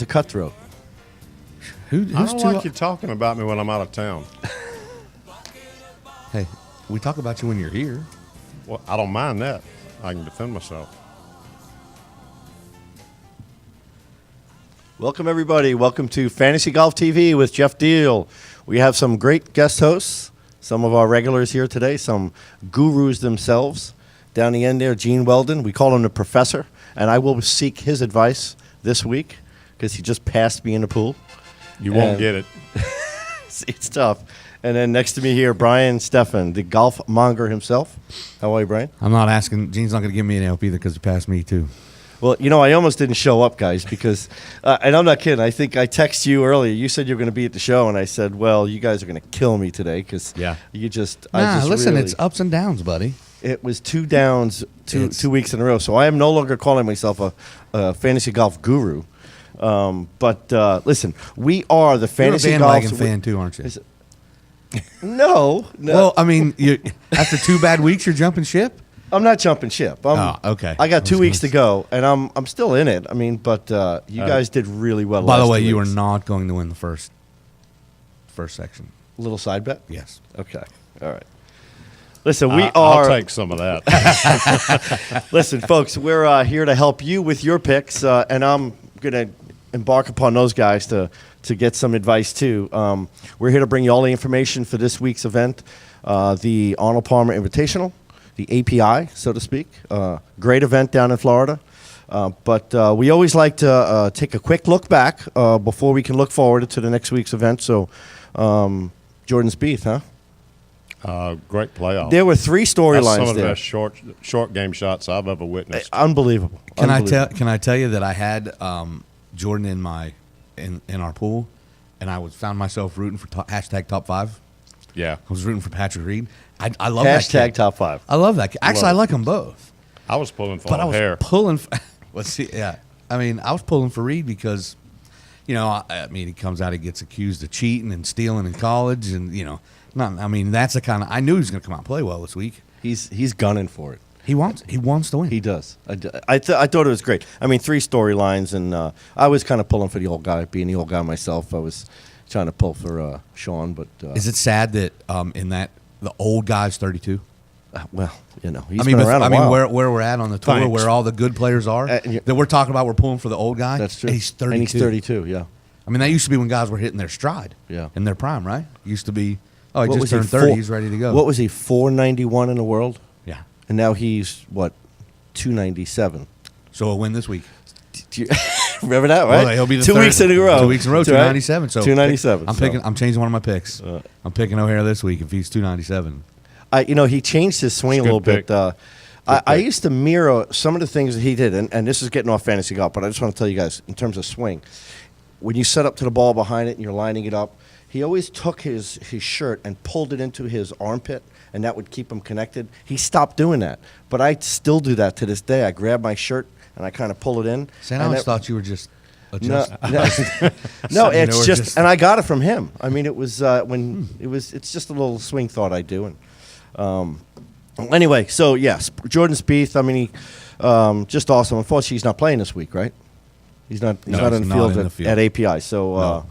a cutthroat. Who's I don't too? like you talking about me when I'm out of town. Hey, we talk about you when you're here. Well, I don't mind that. I can defend myself. Welcome, everybody. Welcome to Fantasy Golf TV with Jeff Deal. We have some great guest hosts, some of our regulars here today, some gurus themselves. Down the end there, Gene Weldon. We call him the professor, and I will seek his advice this week because he just passed me in the pool. You won't And- get it. It's tough. And then next to me here, Brian Steffen, the golf monger himself. How are you, Brian? I'm not asking. Gene's not going to give me an help either because he passed me too. Well, I almost didn't show up, guys, because, and I'm not kidding, I think I texted you earlier. You said you were going to be at the show, and I said, well, you guys are going to kill me today because you just, Listen, really, it's ups and downs, buddy. it was 2 downs 2 weeks in a row. So I am no longer calling myself a fantasy golf guru. But listen, we are the fantasy You're a golf bandwagon fan too, aren't you? No. Well, I mean, after 2 bad weeks, you're jumping ship. I'm not jumping ship. Okay. I got 2 was weeks to gonna go, and I'm still in it. I mean, but you guys did really well. By the last way, 2 you are weeks. not going to win the first section. Little side bet. Yes. Okay. All right. Listen, we I'll are. take some of that. Listen, folks, we're here to help you with your picks, and I'm going to embark upon those guys to get some advice too. We're here to bring you all the information for this week's event, the Arnold Palmer Invitational, the API, so to speak. Great event down in Florida. But we always like to take a quick look back before we can look forward to the next week's event. So, Jordan Spieth, huh? Great playoff. There were 3 That's storylines some of the there. best short game shots I've ever witnessed. Unbelievable. Can Unbelievable. I tell you that I had Jordan in our pool, and I found myself rooting for hashtag top 5. Yeah. I was rooting for Patrick Reed. I love that Hashtag kid. top 5. I love that kid. Actually, I like them both. I was pulling for But I a was hair. pulling. Let's see. Yeah, I mean, I was pulling for Reed because, I mean, he comes out, he gets accused of cheating and stealing in college, and I mean, that's the kind of. I knew he was going to come out and play well this week. He's gunning for it. He wants to win. He does. I thought it was great. I mean, 3 storylines, and I was kind of pulling for the old guy. Being the old guy myself, I was trying to pull for Sean. But Is it sad that in that the old guy's 32? well, he's I mean, been around a while. where we're at on the tour, Thanks. where all the good players are, that we're talking about, we're pulling for the old guy. That's true. And he's 32. And he's 32. Yeah. I mean, that used to be when guys were hitting their stride. Yeah. In their prime, right? Used to be. Oh, he What just was turned 30. He's ready to go. What was he? 491 in the world, Yeah. and now he's what? 297. So a win this week. Do you remember that? Right. Well, he'll be the 2 third- weeks in a row. 2 weeks in a row. Right? 297. So 297. I'm changing one of my picks. I'm picking O'Hara this week if he's 297. He changed his swing a It's a little good bit. pick. I used to mirror some of the things that he did, and this is getting off fantasy golf, but I just want to tell you guys, in terms of swing, when you set up to the ball behind it and you're lining it up, he always took his shirt and pulled it into his armpit, and that would keep him connected. He stopped doing that, but I still do that to this day. I grab my shirt and I kind of pull it in. See, I and always it- thought you were just no, adjusting. no, You it's know, just, and I got it from him. I mean, it was it's just a little swing thought I do, and anyway, so yes, Jordan Spieth. I mean, he just awesome. Unfortunately, he's not playing this week, right? He's not in the field at API. So,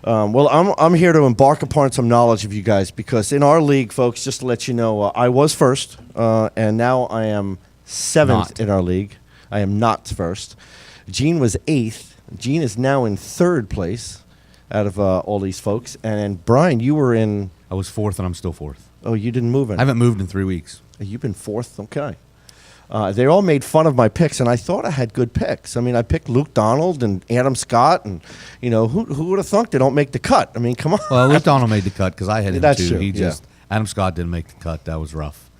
well, I'm here to embark upon some knowledge of you guys because in our league, folks, just to let you know, I was first, and now I am 7th Not. in our league. I am not first. Gene was 8th. Gene is now in 3rd place out of all these folks. And Brian, you were in. I was 4th, and I'm still 4th. Oh, you didn't move in. I haven't moved in 3 weeks. You've been 4th. Okay. They all made fun of my picks, and I thought I had good picks. I mean, I picked Luke Donald and Adam Scott, and who would have thunk they don't make the cut? I mean, come on. Well, Luke Donald made the cut because I had him That's too. true, He yeah. Adam Scott didn't make the cut. That was rough.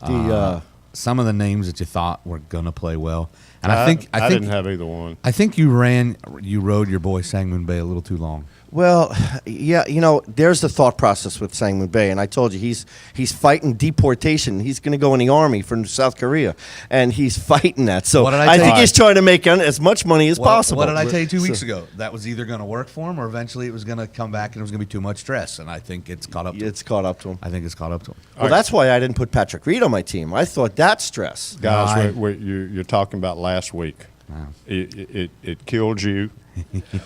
The Some of the names that you thought were gonna play well, and I I think didn't have either one. I think you rode your boy Sangmoon Bay a little too long. well, yeah, there's the thought process with Sangmoon Bay, and I told you he's fighting deportation. He's going to go in the army from South Korea, and he's fighting that. So What did I I tell think you? he's trying to make as much money as possible. What did I tell you 2 weeks So- ago? That was either going to work for him, or eventually it was going to come back and it was going to be too much stress. And I think it's caught up. It's caught up to him. I think it's caught up to him. Well, that's why I didn't put Patrick Reed on my team. I thought that's stress. Guys, No, you're talking about last week. Wow. It killed you,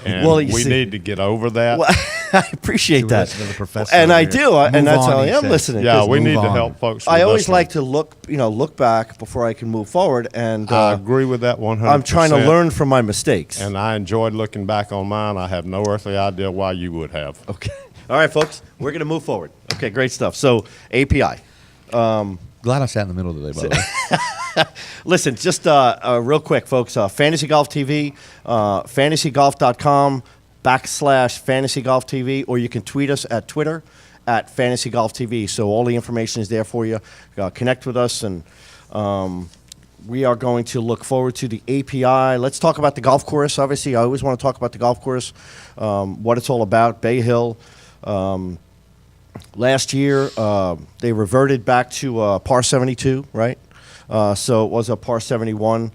and Well, you we see- need to get over that. Well, I appreciate See, that, listen to the professor and over I here. do, and Move that's on, how I he am said. listening. Yeah, 'cause we move need to on. help folks. I with always this one. like to look back before I can move forward, and I agree with that 100%. I'm trying to learn from my mistakes. And I enjoyed looking back on mine. I have no earthly idea why you would have. Okay, all right, folks, we're going to move forward. Okay, great stuff. So API. Glad I sat in the middle today, by the way. Listen, just real quick, folks. Fantasy Golf TV, fantasygolf.com/Fantasy Golf TV, or you can tweet us at Twitter at Fantasy Golf TV. So all the information is there for you. Connect with us, and we are going to look forward to the API. Let's talk about the golf course. Obviously, I always want to talk about the golf course, what it's all about. Bay Hill. Last year, they reverted back to par 72, right? So it was a par 71.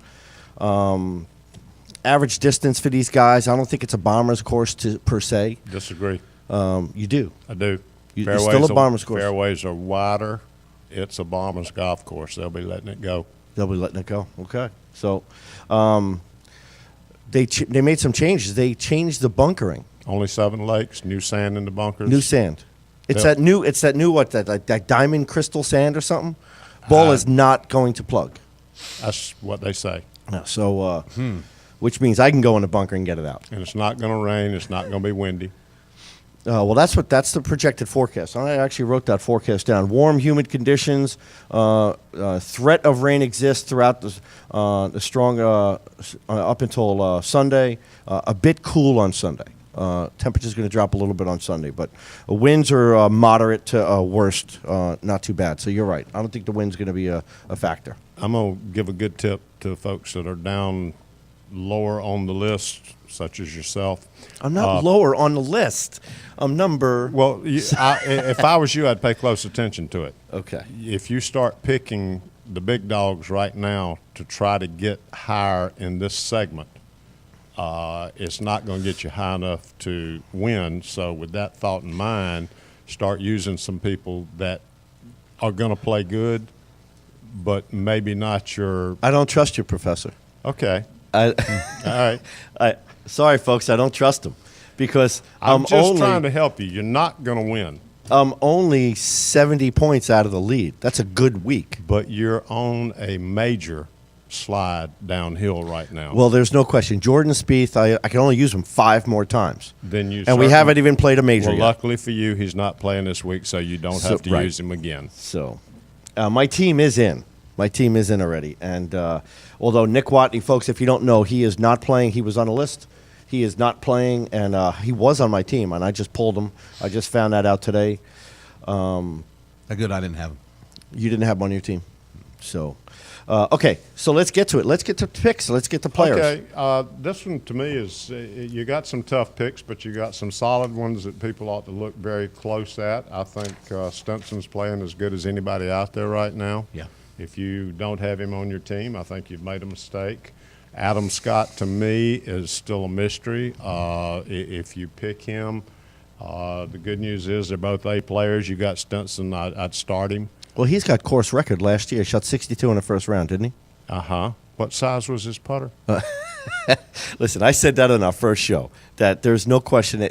Average distance for these guys, I don't think it's a bomber's course per se. Disagree. You do. I do. It's still a bomber's course. Fairways are wider. It's a bomber's golf course. They'll be letting it go. They'll be letting it go. Okay. So they made some changes. They changed the bunkering. Only 7 lakes, new sand in the bunkers. New sand. It's Yeah. that new what that diamond crystal sand or something. Ball is not going to plug. That's what they say. Yeah, so which means I can go in the bunker and get it out. And it's not going to rain. It's not going to be windy. Well, that's the projected forecast. I actually wrote that forecast down. Warm, humid conditions. Threat of rain exists throughout the strong up until Sunday. A bit cool on Sunday. Temperature's going to drop a little bit on Sunday, but winds are moderate to worst, not too bad. So you're right. I don't think the wind's going to be a factor. I'm going to give a good tip to folks that are down lower on the list, such as yourself. I'm not lower on the list. I'm number. Well, if I was you, I'd pay close attention to it. Okay. If you start picking the big dogs right now to try to get higher in this segment, it's not going to get you high enough to win. So with that thought in mind, start using some people that are going to play good, but maybe not your. I don't trust you, Professor. Okay. I, All right. sorry, folks. I don't trust him because I'm just only trying to help you. You're not going to win, I'm only 70 points out of the lead. That's a good week. but you're on a major slide downhill right now. Well, there's no question. Jordan Spieth, I can only use him 5 more times. then you And we haven't even played a major Well, yet. luckily for you, he's not playing this week, so you don't have to right. use him again. So, my team is in. My team is in already. And although Nick Watney, folks, if you don't know, he is not playing. He was on a list. He is not playing, and he was on my team, and I just pulled him. I just found that out today. Good, I didn't have him. You didn't have him on your team. So, okay. So let's get to it. Let's get to picks. Let's get to players. Okay, this one to me is you got some tough picks, but you got some solid ones that people ought to look very close at. I think Stinson's playing as good as anybody out there right now. Yeah. If you don't have him on your team, I think you've made a mistake. Adam Scott, to me, is still a mystery. If you pick him, the good news is they're both A players. You got Stinson, I'd start him. Well, he's got course record last year. He shot 62 in the first round, didn't he? Uh-huh. What size was his putter? Listen, I said that on our first show, that there's no question.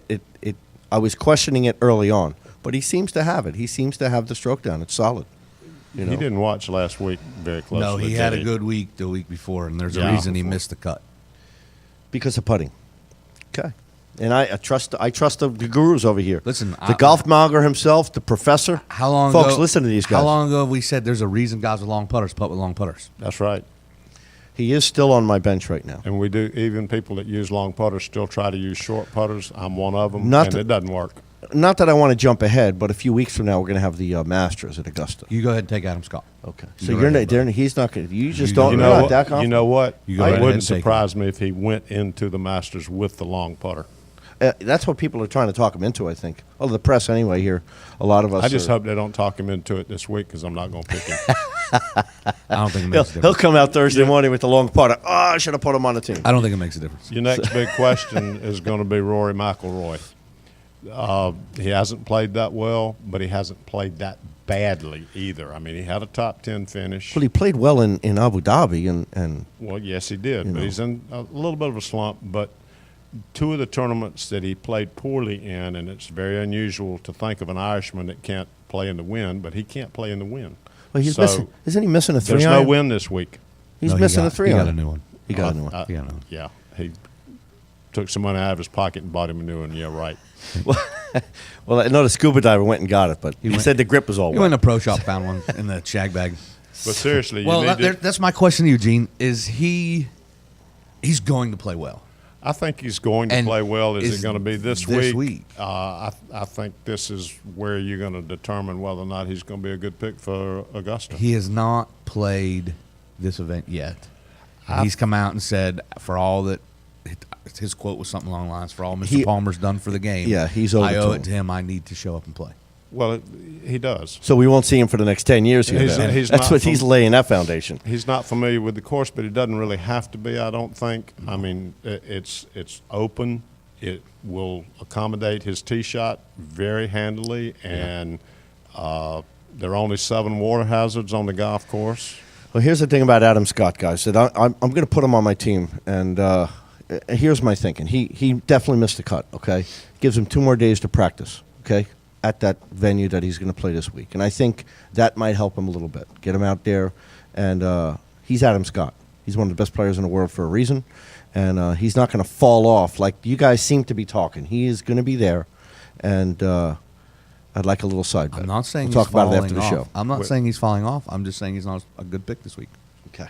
I was questioning it early on, but he seems to have it. He seems to have the stroke down. It's solid. You know? He didn't watch last week very closely. No, he did had a good week the week before, and there's a reason he missed the cut. Because of putting. Okay. And I trust the gurus over here. Listen, the golf mogger himself, the professor. How long Folks, ago, listen to these guys. How long ago have we said there's a reason guys with long putters putt with long putters? That's right. He is still on my bench right now. And we do, even people that use long putters still try to use short putters. I'm one of them, Not and to- it doesn't work. Not that I want to jump ahead, but a few weeks from now we're going to have the Masters at Augusta. You go ahead and take Adam Scott. Okay. You So go you're right not, ahead, he's not going to. You just You- don't. you You're know not what? that confident. You know what? You go right It ahead wouldn't and take surprise me if he went into the Masters with the long putter. That's what people are trying to talk him into, I think. Oh, the press anyway here. A lot of us. I just are- hope they don't talk him into it this week because I'm not going to pick him. I don't think it He'll, makes a he'll difference. come out Thursday morning with the long putter. Oh, I should have put him on the team. I don't think it makes a difference. Your next big question is going to be Rory McIlroy. He hasn't played that well, but he hasn't played that badly either. I mean, he had a top 10 finish. Well, he played well in Abu Dhabi, and Well, yes, he did, You but know. he's in a little bit of a slump. But two of the tournaments that he played poorly in, and it's very unusual to think of an Irishman that can't play in the wind, but he can't play in the wind. well, he's So, missing. Isn't he missing a three There's iron? no wind this week. He's No, he missing got- a three He iron. got a new one. He got a new one. Yeah, no. Yeah, he took some money out of his pocket and bought him a new one. Yeah, right. Well, I know the scuba diver went and got it, but he went- said the grip was all He wet. went to a pro shop, found one in the shag bag. But seriously, you Well, need to, that's my question to you, Gene. Is he's going to play well? I think he's going to And play well. Is is it going to be this this week? week? I think this is where you're going to determine whether or not he's going to be a good pick for Augusta. He has not played this event yet. And he's come out and said, for all that, his quote was something along the lines, for all Mr. He- Palmer's done for the game. Yeah, he's over I to owe him. it to him. I need to show up and play. Well, he does. So we won't see him for the next 10 years here. He's- then. he's That's not what from- he's laying that foundation. He's not familiar with the course, but he doesn't really have to be, I don't think. I mean, it's open. It will accommodate his tee shot very handily, and there are only 7 water hazards on the golf course. Well, here's the thing about Adam Scott, guys. That I'm going to put him on my team, and here's my thinking. He definitely missed the cut. Okay, gives him 2 more days to practice. Okay, at that venue that he's going to play this week, and I think that might help him a little bit. Get him out there, and he's Adam Scott. He's one of the best players in the world for a reason, and he's not going to fall off like you guys seem to be talking. He is going to be there, and I'd like a little side bet. I'm not saying we'll he's talk about it falling after the off. show. I'm not Wait. saying he's falling off. I'm just saying he's not a good pick this week. Okay.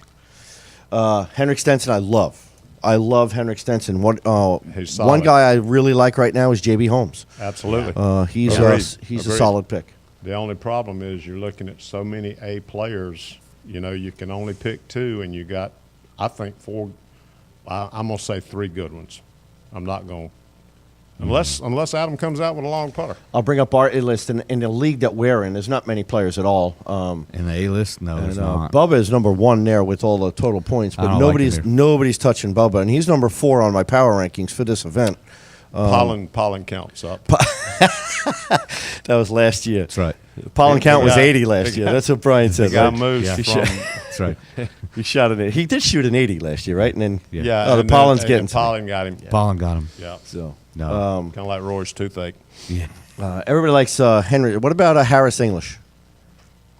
Henrik Stenson, I love. I love Henrik Stenson. He's One solid. guy I really like right now is JB Holmes. Absolutely. He's Agreed. he's a Agreed. solid pick. The only problem is you're looking at so many A players. You know, you can only pick 2, and you got, I think, 4. I'm going to say 3 good ones. I'm not going to. Unless Adam comes out with a long putter. I'll bring up our list in the league that we're in. There's not many players at all. In the A list, no, And it's not. Bubba is number 1 there with all the total points, I but don't like him here. nobody's touching Bubba, and he's number 4 on my power rankings for this event. Pollen counts up. That was last year. That's right. Pollen count was guy- 80 last the year. guy- That's what Brian The said. guy right? moves Yeah. from That's right. He shot an. He did shoot an 80 last year, right? And then Yeah. oh, the and pollen's then- getting and to me. pollen got him. Pollen got him. Yeah, So No. kind of like Roy's toothache. Yeah. everybody likes Henry. What about Harris English?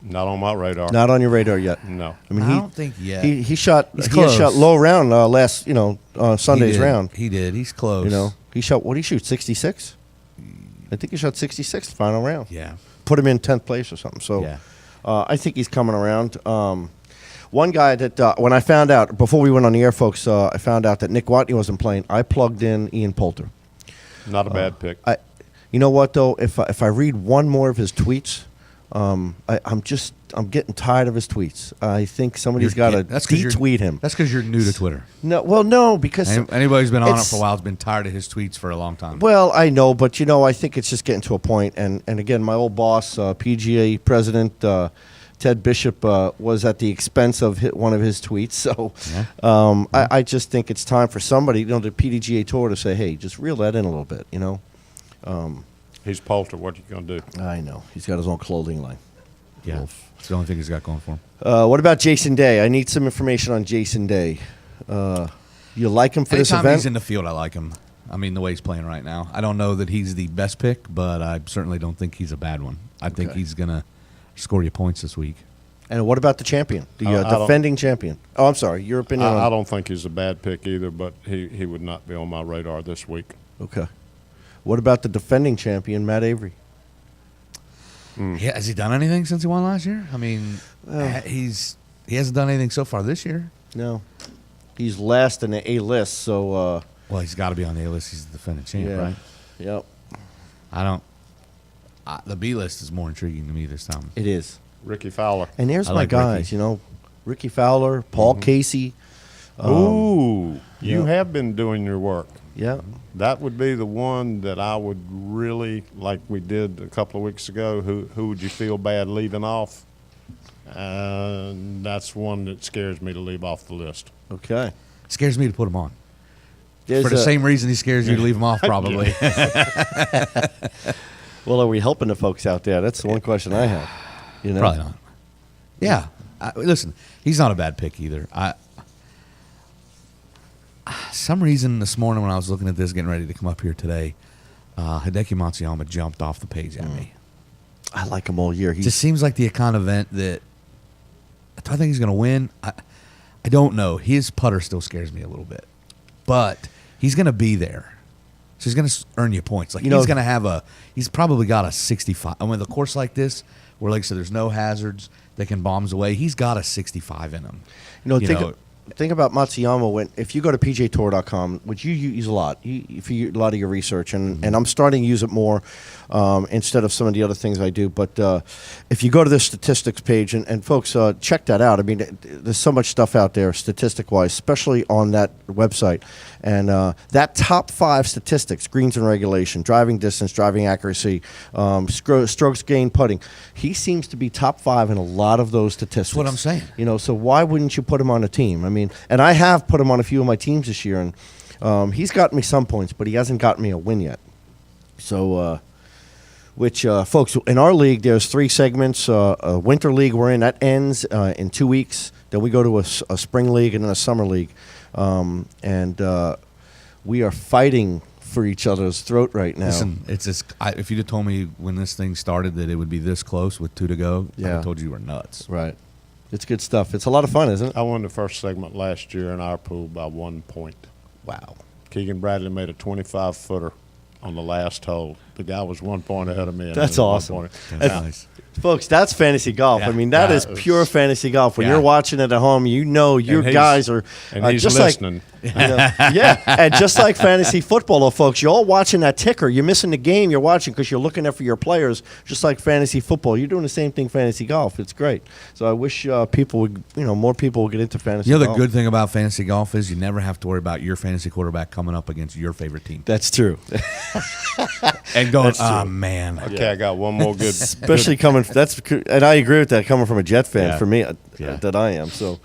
Not on my radar. Not on your radar yet. No. I mean, I don't think yet. He shot. He's He had shot close. low round last. Sunday's He did. round. He did. He's close. He shot. What did he shoot? 66. I think he shot 66 the final round. Yeah. Put him in 10th place or something. So Yeah. I think he's coming around. One guy that when I found out before we went on the air, folks, I found out that Nick Watney wasn't playing. I plugged in Ian Poulter. Not a bad pick. You know what though? If I read one more of his tweets, I'm getting tired of his tweets. I think somebody's got to That's 'cause you're- detweet him. That's because you're new to Twitter. No, because Anybody who's been on it it's- for a while has been tired of his tweets for a long time. Well, I know, but I think it's just getting to a point. And again, my old boss, PGA president Ted Bishop, was at the expense of one of his tweets. So Yeah. I just think it's time for somebody, the PDGA Tour, to say, hey, just reel that in a little bit. He's Poulter. What are you going to do? I know he's got his own clothing line. Yeah. Wolf. It's the only thing he's got going for him. What about Jason Day? I need some information on Jason Day. You like him for this Anytime event? he's in the field, I like him. I mean, the way he's playing right now. I don't know that he's the best pick, but I certainly don't think he's a bad one. I think Okay. he's going to score you points this week. And what about the champion, the I don't- defending champion? Oh, I'm sorry. Your opinion I on don't think he's a bad pick either, but he would not be on my radar this week. Okay. What about the defending champion, Matt Avery? Yeah, has he done anything since he won last year? I mean, he hasn't done anything so far this year. No. He's last in the A list, so Well, he's got to be on the A list. He's the defending champ, yeah. right? Yep. The B list is more intriguing to me this time. It is. Ricky Fowler. And there's I my like guys, Ricky. Ricky Fowler, Paul Casey. Ooh, you yeah. have been doing your work. Yeah. That would be the one that I would really, like we did a couple of weeks ago, who would you feel bad leaving off? That's one that scares me to leave off the list. Okay. Scares me to put him on. There's For the a- same reason he scares you to leave him off, probably. Well, are we helping the folks out there? That's the one question I have. You know? Probably not. Yeah. Listen, he's not a bad pick either. Some reason this morning when I was looking at this, getting ready to come up here today, Hideki Matsuyama jumped off the page at me. I like him all year. It just seems like the kind of event that do I think he's going to win. I don't know. His putter still scares me a little bit, but he's going to be there, so he's going to earn you points. Like You know- he's going to have he's probably got a 65. And with a course like this, where like I said, there's no hazards, they can bombs away. He's got a 65 in him. Think about Matsuyama if you go to PGAtour.com, which you use a lot, if you a lot of your research, and I'm starting to use it more instead of some of the other things I do. But if you go to the statistics page, and folks, check that out. I mean, there's so much stuff out there statistic-wise, especially on that website. And that top 5 statistics, greens and regulation, driving distance, driving accuracy, strokes gained, putting, he seems to be top 5 in a lot of those statistics. That's what I'm saying. You know, so why wouldn't you put him on a team? I mean, and I have put him on a few of my teams this year, and he's gotten me some points, but he hasn't gotten me a win yet. So, folks, in our league, there's 3 segments. A winter league we're in, that ends in 2 weeks. Then we go to a spring league and then a summer league. We are fighting for each other's throat right now. Listen, it's just, if you'd have told me when this thing started that it would be this close with 2 to go, I would Yeah. have told you were nuts. Right. It's good stuff. It's a lot of fun, isn't it? I won the first segment last year in our pool by 1 point. Wow. Keegan Bradley made a 25-footer on the last hole. The guy was 1 point ahead of me. And That's it was awesome. 1 point. That's Now, nice. Folks, that's fantasy golf. Yeah. I mean, that Yeah, is it's- pure fantasy golf. When Yeah. you're watching it at home, you know your he's- guys are and he's just listening. like, yeah. And just like fantasy football, though, folks, you're all watching that ticker. You're missing the game you're watching because you're looking at for your players. Just like fantasy football, you're doing the same thing. Fantasy golf, it's great. So I wish people would, more people would get into fantasy. You know, the golf. good thing about fantasy golf is you never have to worry about your fantasy quarterback coming up against your favorite team That's true. and going, That's true. oh, man. Okay, I got one more good. Especially coming. And I agree with that coming from a Jet fan. Yeah. For me, Yeah. that I am. So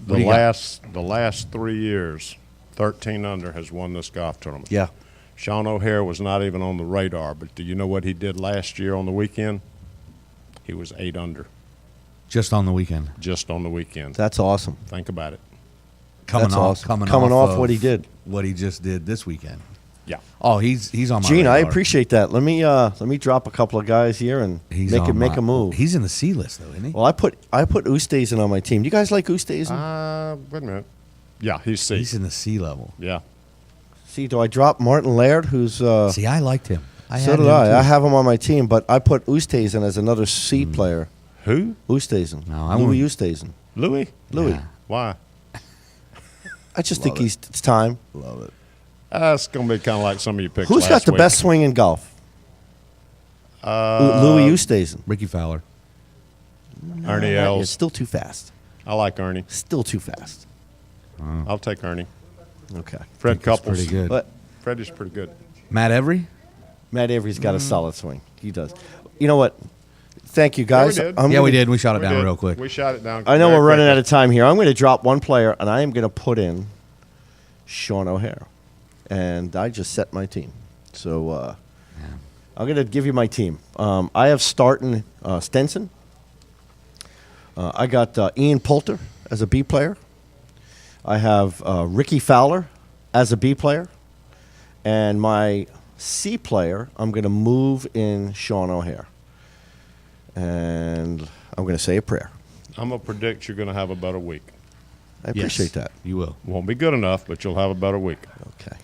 What do you got? The last 3 years, 13 under has won this golf tournament. yeah. Sean O'Hare was not even on the radar, but do you know what he did last year on the weekend? He was 8 under Just on the weekend. just on the weekend. That's awesome. Think about it. Coming That's off, awesome. coming Coming off of what he did. What he just did this weekend. Yeah. Oh, he's on my Gene, I radar. appreciate that. Let me drop a couple of guys here and He's make on a my- move. He's in the C list, though, isn't he? Well, I put Oosthuizen on my team. Do you guys like Oosthuizen? Wait a minute. Yeah, he's C. He's in the C level. Yeah. See, do I drop Martin Laird, who's See, I liked him. so had did him I. too. I have him on my team, but I put Oosthuizen as another C player. Who? Oosthuizen. No, I Louis wouldn't- Oosthuizen. Louis? Louis. Yeah. Why? I just think it's time. Love it. It's going to be kind of like some of your picks Who's last got the week. best swing in golf? Louis Oosthuizen. Ricky Fowler. Ernie It's Els. still too fast. I like Ernie. Still too fast. I'll take Ernie. Okay. Fred That's Couples. pretty good. But Fred is pretty good. Matt Every? Matt Avery's got a solid swing. He does. You know what? Thank you, guys. Yeah, we did. I'm Yeah, gonna- we did. We shot it We down did. real quick. We shot it down. I know very we're running quickly. out of time here. I'm going to drop one player, and I am going to put in Sean O'Hare. And I just set my team. So I'm going to give you my team. I have Starton Stenson. I got Ian Poulter as a B player. I have Ricky Fowler as a B player. And my C player, I'm going to move in Sean O'Hare. And I'm going to say a prayer. I'm going to predict you're going to have a better week. I appreciate that. You will. Won't be good enough, but you'll have a better week. Okay.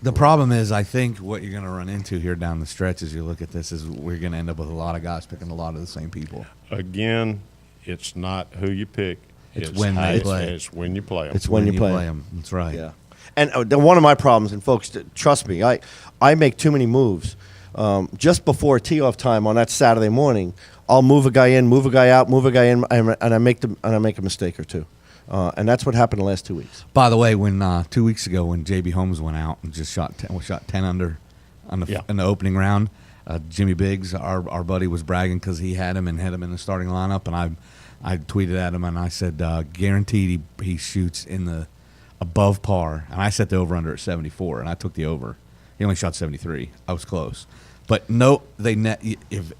The problem is, I think what you're going to run into here down the stretch as you look at this is we're going to end up with a lot of guys picking a lot of the same people. Again, it's not who you pick. It's when how they it's- play. It's when you play 'em. It's when you play. them. That's right. Yeah. And one of my problems, and folks, trust me, I make too many moves. Just before tee-off time on that Saturday morning, I'll move a guy in, move a guy out, move a guy in, and I make a mistake or two. And that's what happened the last 2 weeks. By the way, when 2 weeks ago when JB Holmes went out and just shot 10 under on the Yeah. in the opening round, Jimmy Biggs, our buddy, was bragging because he had him in the starting lineup, and I tweeted at him and I said, guaranteed he shoots in the above par, and I set the over under at 74, and I took the over. He only shot 73. I was close, but no, they if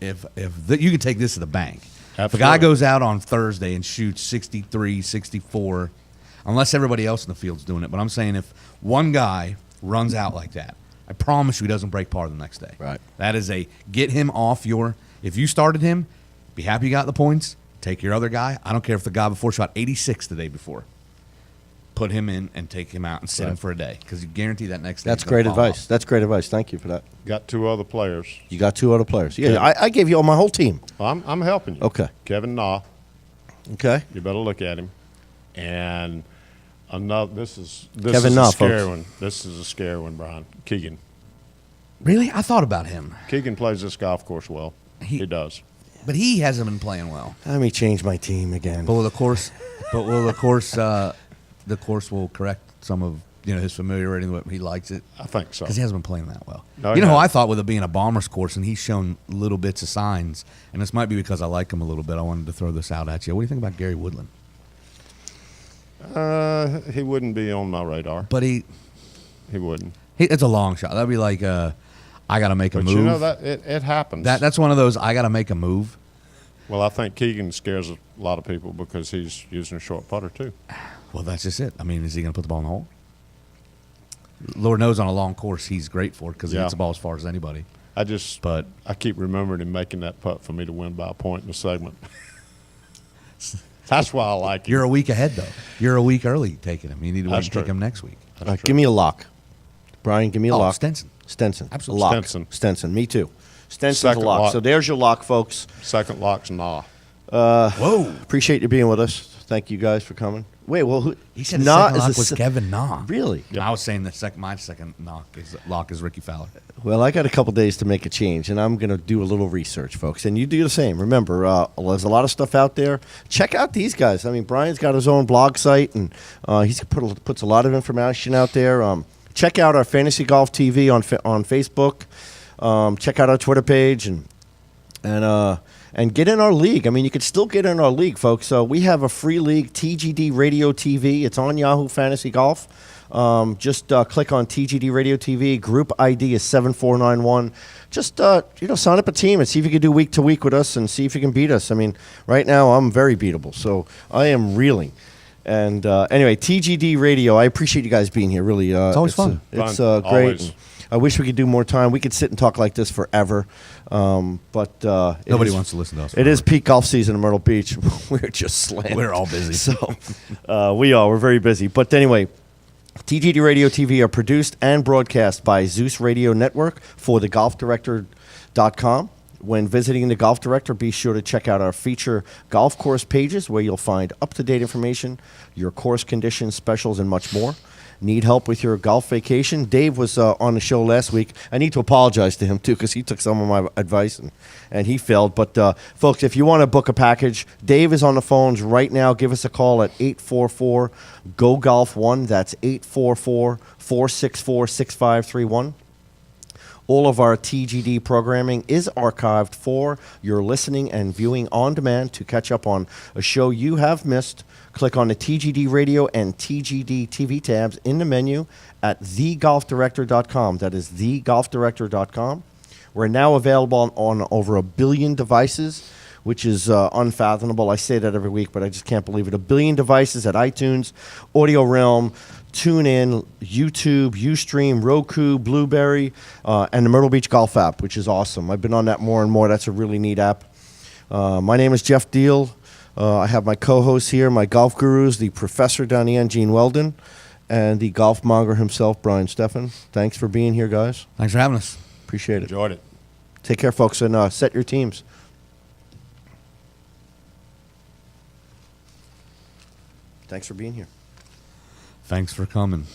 you can take this to the bank. If a guy Absolutely. goes out on Thursday and shoots 63, 64, unless everybody else in the field's doing it, but I'm saying if one guy runs out like that, I promise you he doesn't break par the next day. Right. That is a get him off your. If you started him, be happy you got the points. Take your other guy. I don't care if the guy before shot 86 the day before. Put him in and take him out and sit him Right. for a day because you guarantee that next day. That's he's gonna great fall advice. off. That's great advice. Thank you for that. Got 2 other players. You got 2 other players. Yeah, Good. I gave you all my whole team. Well, I'm helping you. Okay. Kevin Na, Okay. you better look at him. And another. This Kevin is Na, a scary folks. one. This is a scary one, Brian. Keegan. Really? I thought about him, Keegan plays this golf course well. He- He does. but he hasn't been playing well. Let me change my team again. But will the course will correct some of his familiarity with he likes it I think so. because he hasn't been playing that well. No, you know he who I hasn't. thought with it being a Bombers course, and he's shown little bits of signs, and this might be because I like him a little bit. I wanted to throw this out at you. What do you think about Gary Woodland? He wouldn't be on my radar. But He wouldn't. it's a long shot. That'd be like I got to make a But move. you know that it happens. That's one of those I got to make a move. Well, I think Keegan scares a lot of people because he's using a short putter too. Well, that's just it. I mean, is he going to put the ball in the hole? Lord knows on a long course he's great for it because he Yeah. hits the ball as far as anybody. But I keep remembering him making that putt for me to win by a point in the segment. That's why I like him. You're a week ahead, though. You're a week early taking him. You need to wait That's and take true. him next week. That's All right, true. give me a lock. Brian, give me a Oh, lock. Stenson. Stenson. Absolutely. A lock. Stenson. Stenson. Me too. Stenson's Second a lock. lock. So there's your lock, folks. Second lock's nah. Whoa. Appreciate you being with us. Thank you guys for coming. Wait, well, who? He said the Nah second is lock the was se- Kevin Na. Really? And I was saying my second lock is Ricky Fowler. Well, I got a couple days to make a change, and I'm going to do a little research, folks. And you do the same. Remember, there's a lot of stuff out there. Check out these guys. I mean, Brian's got his own blog site, and he's puts a lot of information out there. Check out our Fantasy Golf TV on Facebook. Check out our Twitter page, and get in our league. I mean, you could still get in our league, folks. We have a free league, TGD Radio TV. It's on Yahoo Fantasy Golf. Just click on TGD Radio TV. Group ID is 7491. Just sign up a team and see if you can do week to week with us and see if you can beat us. I mean, right now I'm very beatable, so I am reeling. And anyway, TGD Radio. I appreciate you guys being here. Really, it's always fun. It's Fun, great. always. And I wish we could do more time. We could sit and talk like this forever, but Nobody wants to listen to us It is forever. peak golf season in Myrtle Beach. We're just slammed. We're all busy. So we are. We're very busy. But anyway, TGD Radio TV are produced and broadcast by Zeus Radio Network for thegolfdirector.com. When visiting the Golf Director, be sure to check out our feature golf course pages where you'll find up-to-date information, your course conditions, specials, and much more. Need help with your golf vacation? Dave was on the show last week. I need to apologize to him, too, because he took some of my advice and he failed. But, folks, if you want to book a package, Dave is on the phones right now. Give us a call at 844-GO-GOLF-1. That's 844-464-6531. All of our TGD programming is archived for your listening and viewing on demand. To catch up on a show you have missed, click on the TGD Radio and TGD TV tabs in the menu at thegolfdirector.com. That is thegolfdirector.com. We're now available on over 1 billion devices, which is unfathomable. I say that every week, but I just can't believe it. 1 billion devices at iTunes, Audio Realm, TuneIn, YouTube, Ustream, Roku, Blueberry, and the Myrtle Beach Golf app, which is awesome. I've been on that more and more. That's a really neat app. My name is Jeff Deal. I have my co-hosts here, my golf gurus, the professor down the end, Gene Weldon, and the golf monger himself, Brian Steffen. Thanks for being here, guys. Thanks for having us. Appreciate it. Enjoyed it. Take care, folks, and set your teams. Thanks for being here. Thanks for coming.